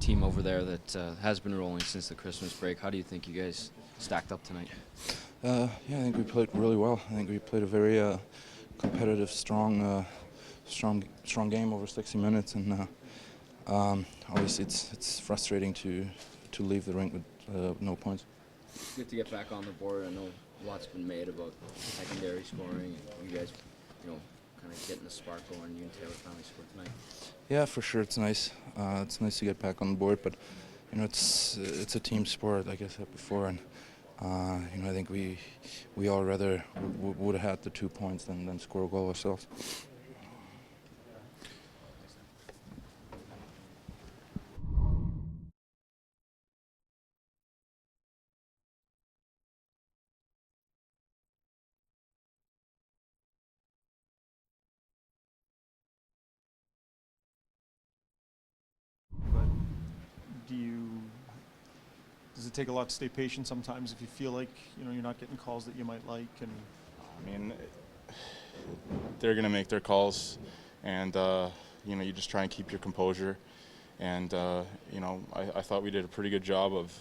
team over there that has been rolling since the Christmas break. How do you think you guys stacked up tonight? Yeah, I think we played really well. I think we played a very competitive, strong game over 60 minutes, and obviously it's frustrating to leave the rink with no points. Good to get back on the board. I know lots been made about secondary scoring and you guys, kind of getting the spark going. You and Taylor finally scored tonight. Yeah, for sure, it's nice. It's nice to get back on the board, but it's a team sport, like I said before, and I think we all rather would have had the 2 points than score a goal ourselves. But do you? Does it take a lot to stay patient sometimes if you feel like you're not getting calls that you might like? And I mean, they're going to make their calls, and you just try and keep your composure. And I thought we did a pretty good job of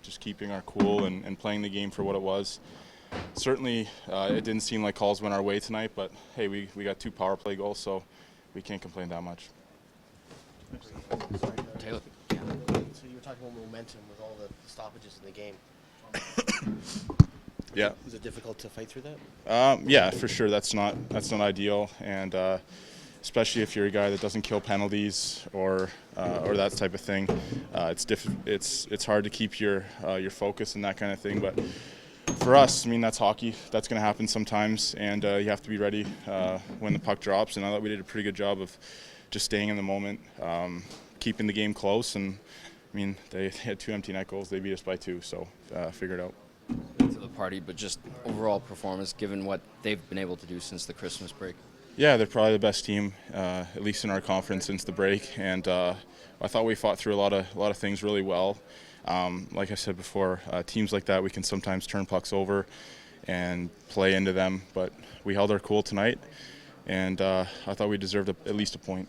just keeping our cool and playing the game for what it was. Certainly, it didn't seem like calls went our way tonight, but hey, we got 2 power play goals, so we can't complain that much. Taylor. So you were talking about momentum with all the stoppages in the game. Yeah. Was it difficult to fight through that? Yeah, for sure. That's not ideal, and especially if you're a guy that doesn't kill penalties or that type of thing. It's hard to keep your focus and that kind of thing. But for us, I mean, that's hockey. That's going to happen sometimes, and you have to be ready when the puck drops. And I thought we did a pretty good job of just staying in the moment, keeping the game close. And I mean, they had 2 empty net goals. They beat us by 2, so figure it out. To the party, but just overall performance, given what they've been able to do since the Christmas break. Yeah, they're probably the best team, at least in our conference since the break. And I thought we fought through a lot of things really well. Like I said before, teams like that, we can sometimes turn pucks over and play into them. But we held our cool tonight, and I thought we deserved at least a point.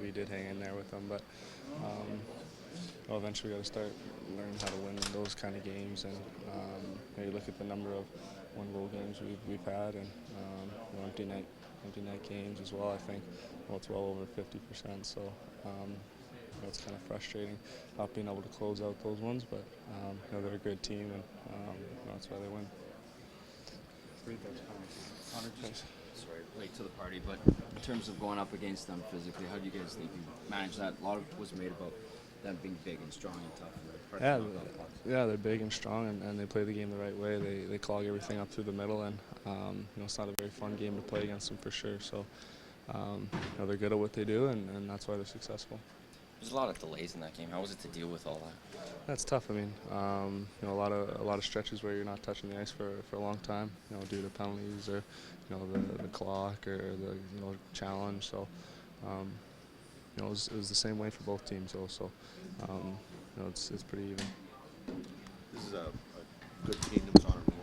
We did hang in there with them, but eventually we got to start learning how to win those kind of games. And you look at the number of one-goal games we've had, and empty net games as well. I think it's well over 50%. So it's kind of frustrating not being able to close out those ones, but they're a good team, and that's why they win. Connor, sorry, late to the party, but in terms of going up against them physically, how do you guys think you manage that? A lot of was made about them being big and strong and tough. Yeah, they're big and strong, and they play the game the right way. They clog everything up through the middle, and it's not a very fun game to play against them for sure. So they're good at what they do, and that's why they're successful. There's a lot of delays in that game. How was it to deal with all that? That's tough. I mean, a lot of stretches where you're not touching the ice for a long time, due to penalties or the clock or the challenge. So it was the same way for both teams also. It's pretty even. This is a good team that was on a roll.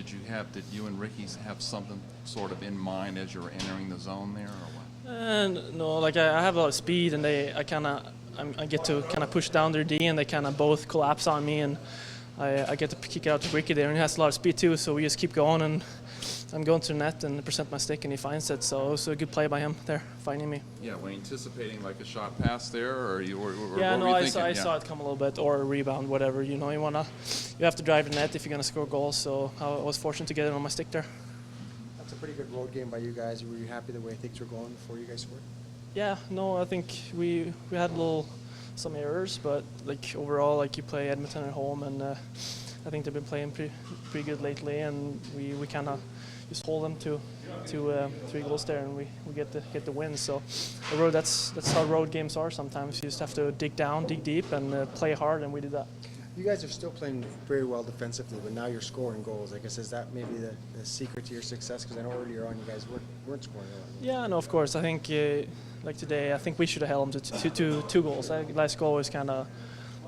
did you and Ricky have something sort of in mind as you were entering the zone there, or what? And no, like I have a lot of speed, and I get to kind of push down their D, and they kind of both collapse on me, and I get to kick it out to Ricky there, and he has a lot of speed too. So we just keep going, and I'm going to the net and present my stick, and he finds it. So it was a good play by him there, finding me. Yeah, were you anticipating like a shot pass there, or you were? Yeah, what no, were you I thinking? saw it come a little bit, or a rebound, whatever. You know, you have to drive the net if you're gonna score goals. So I was fortunate to get it on my stick there. That's a pretty good road game by you guys. Were you happy the way things were going before you guys scored? Yeah, no, I think we had some errors, but like overall, like you play Edmonton at home, and I think they've been playing pretty good lately, and we kind of just hold them to 3 goals there, and we get the win. So the road, that's how road games are. Sometimes you just have to dig deep, and play hard, and we did that. You guys are still playing very well defensively, but now you're scoring goals. I guess is that maybe the secret to your success? Because I know earlier on you guys weren't scoring a lot. Yeah, no, of course. I think like today, I think we should have held them to 2 goals. Last goal was kind of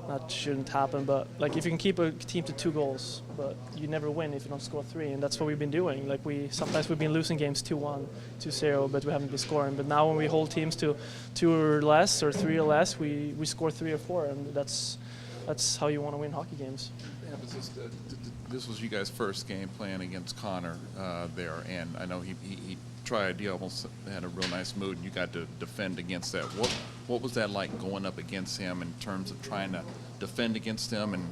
that shouldn't happen, but like if you can keep a team to 2 goals, but you never win if you don't score 3, and that's what we've been doing. Like sometimes we've been losing games 2-1, 2-0, but we haven't been scoring. But now when we hold teams to 2 or less or 3 or less, we score 3 or 4, and that's how you want to win hockey games. Yeah, but this was you guys' first game playing against Connor there, and I know he tried. He almost had a real nice mood, and you got to defend against that. What was that like going up against him in terms of trying to defend against him and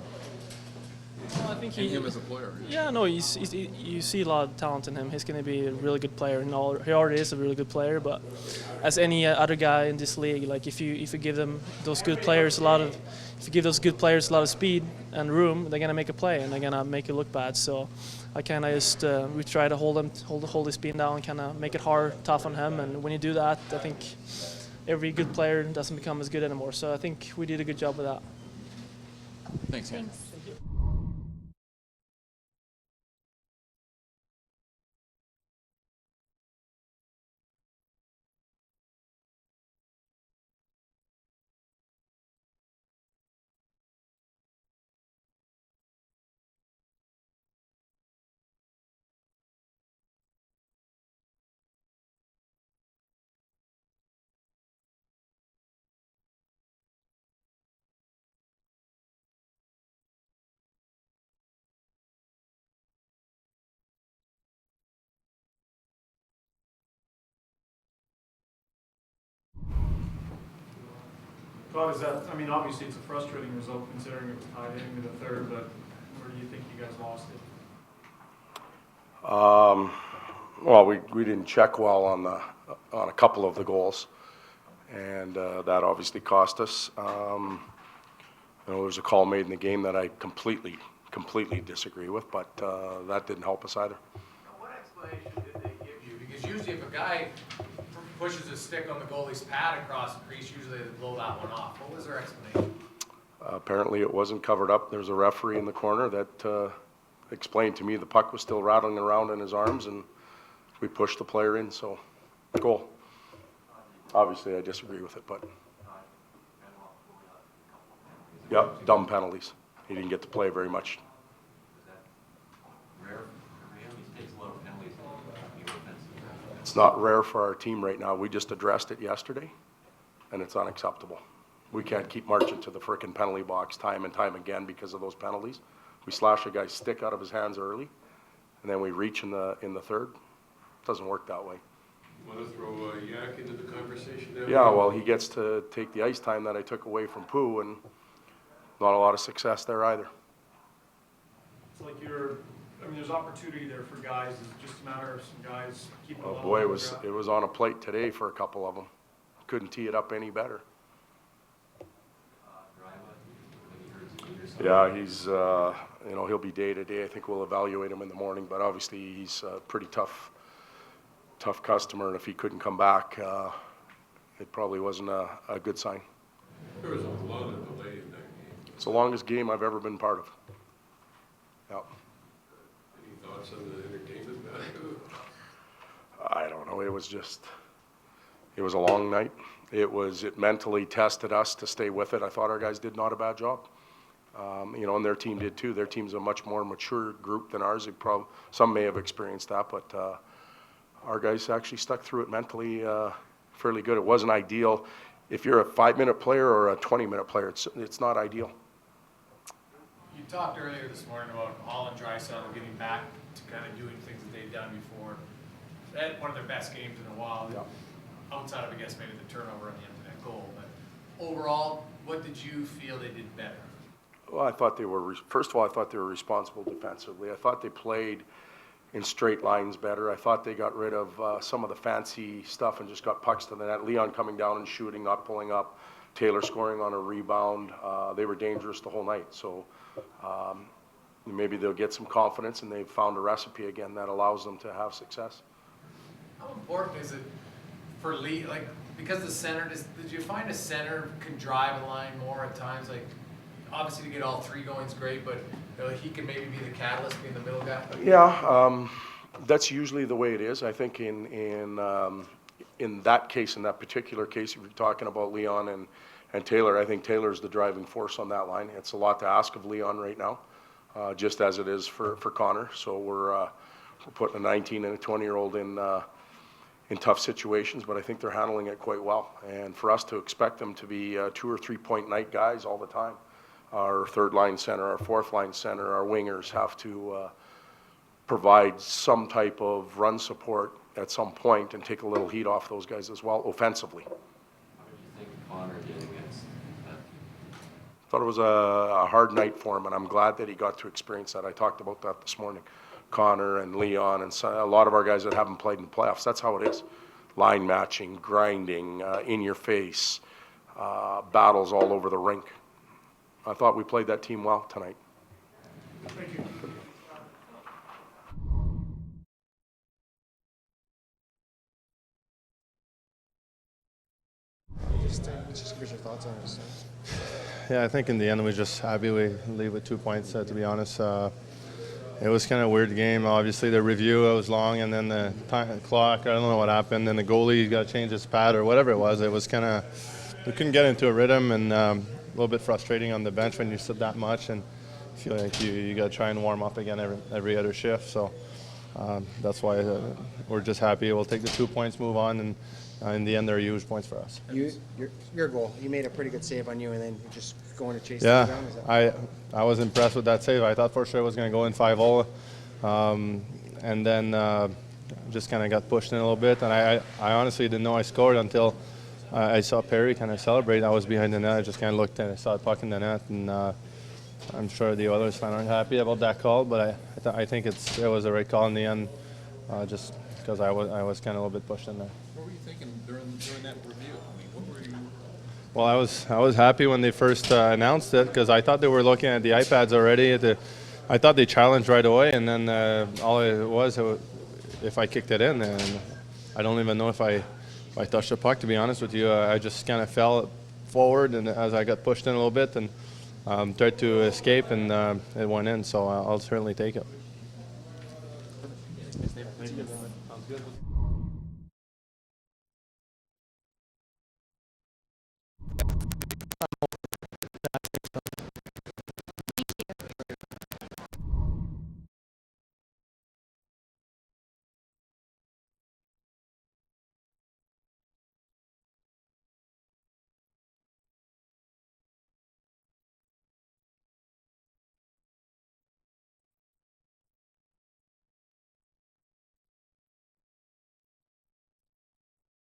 I think him as a player? Yeah, no, you see a lot of talent in him. He's going to be a really good player, and he already is a really good player. But as any other guy in this league, like if you give them those good players a lot of speed and room, they're going to make a play and they're going to make it look bad. So I kind of just we try to hold his speed down, kind of make it hard, tough on him. And when you do that, I think every good player doesn't become as good anymore. So I think we did a good job with that. Thanks. Thanks. Todd, obviously it's a frustrating result considering it was tied into the third, but where do you think you guys lost it? Well, we didn't check well on a couple of the goals, and that obviously cost us. There was a call made in the game that I completely disagree with, but that didn't help us either. What explanation did they give you? Because usually if a guy pushes his stick on the goalie's pad across the crease, usually they blow that one off. What was their explanation? Apparently it wasn't covered up. There was a referee in the corner that explained to me the puck was still rattling around in his arms, and we pushed the player in, so goal. Obviously I disagree with it, but yeah, dumb penalties. He didn't get to play very much. It's not rare for our team right now. We just addressed it yesterday, and it's unacceptable. We can't keep marching to the frickin' penalty box time and time again because of those penalties. We slash a guy's stick out of his hands early, and then we reach in the third. It doesn't work that way. You want to throw Yak into the conversation now? Yeah, well, he gets to take the ice time that I took away from Pooh, and not a lot of success there either. It's like there's opportunity there for guys. It's just a matter of some guys keeping Oh boy, it was on a plate today for a couple of them. Couldn't tee it up any better. Yeah, he's he'll be day to day. I think we'll evaluate him in the morning, but obviously he's a pretty tough customer, and if he couldn't come back, it probably wasn't a good sign. There was a lot of delay in that game. It's the longest game I've ever been part of. Yeah. Any thoughts on the entertainment value? I don't know. It was a long night. It mentally tested us to stay with it. I thought our guys did not a bad job. You know, and their team did too. Their team's a much more mature group than ours. Some may have experienced that, but our guys actually stuck through it mentally fairly good. It wasn't ideal. If you're a 5-minute player or a 20-minute player, it's not ideal. You talked earlier this morning about Hall and Draisaitl getting back to kind of doing things that they've done before. They had one of their best games in a while. Yeah. Outside of, I guess, maybe the turnover on the empty net goal. But overall, what did you feel they did better? Well, I thought they were, first of all, I thought they were responsible defensively. I thought they played in straight lines better. I thought they got rid of some of the fancy stuff and just got pucks to the net. Leon coming down and shooting, not pulling up. Taylor scoring on a rebound. They were dangerous the whole night. So maybe they'll get some confidence and they've found a recipe again that allows them to have success. How important is it for Lee, like, because the center, did you find a center can drive a line more at times? Like, obviously to get all three going is great, but he can maybe be the catalyst, being the middle guy? Yeah, that's usually the way it is. I think in that case, in that particular case, if you're talking about Leon and Taylor, I think Taylor's the driving force on that line. It's a lot to ask of Leon right now, just as it is for Connor. So we're putting a 19 and a 20-year-old in tough situations, but I think they're handling it quite well. And for us to expect them to be 2 or 3 point night guys all the time, our third line center, our fourth line center, our wingers have to provide some type of run support at some point and take a little heat off those guys as well offensively. How did you think Connor did against that? Thought it was a hard night for him, and I'm glad that he got to experience that. I talked about that this morning. Connor and Leon and a lot of our guys that haven't played in the playoffs, that's how it is. Line matching, grinding, in your face, battles all over the rink. I thought we played that team well tonight. Thank you. Just give your thoughts on it. Yeah, I think in the end we're just happy we leave with 2 points, to be honest. It was kind of a weird game. Obviously, the review was long, and then the clock, I don't know what happened. Then the goalie got to change his pad or whatever it was. It was kind of, we couldn't get into a rhythm, and a little bit frustrating on the bench when you sit that much and feel like you got to try and warm up again every other shift. So that's why we're just happy. We'll take the 2 points, move on, and in the end, they're huge points for us. Your goal, you made a pretty good save on you, and then just going to chase Yeah, it down. Is that I was impressed with that save. I thought for sure it was going to go in 5-0, and then just kind of got pushed in a little bit. And I honestly didn't know I scored until I saw Perry kind of celebrate. I was behind the net. I just kind of looked and I saw the puck in the net, and I'm sure the Oilers fans aren't happy about that call, but I think it was the right call in the end, just because I was kind of a little bit pushed in there. What were you thinking during that review? I mean, what were you? Well, I was happy when they first announced it, because I thought they were looking at the iPads already. I thought they challenged right away, and then all it was if I kicked it in, and I don't even know if I touched the puck, to be honest with you. I just kind of fell forward, and as I got pushed in a little bit and tried to escape, and it went in. So I'll certainly take it. Thank you. Sounds good.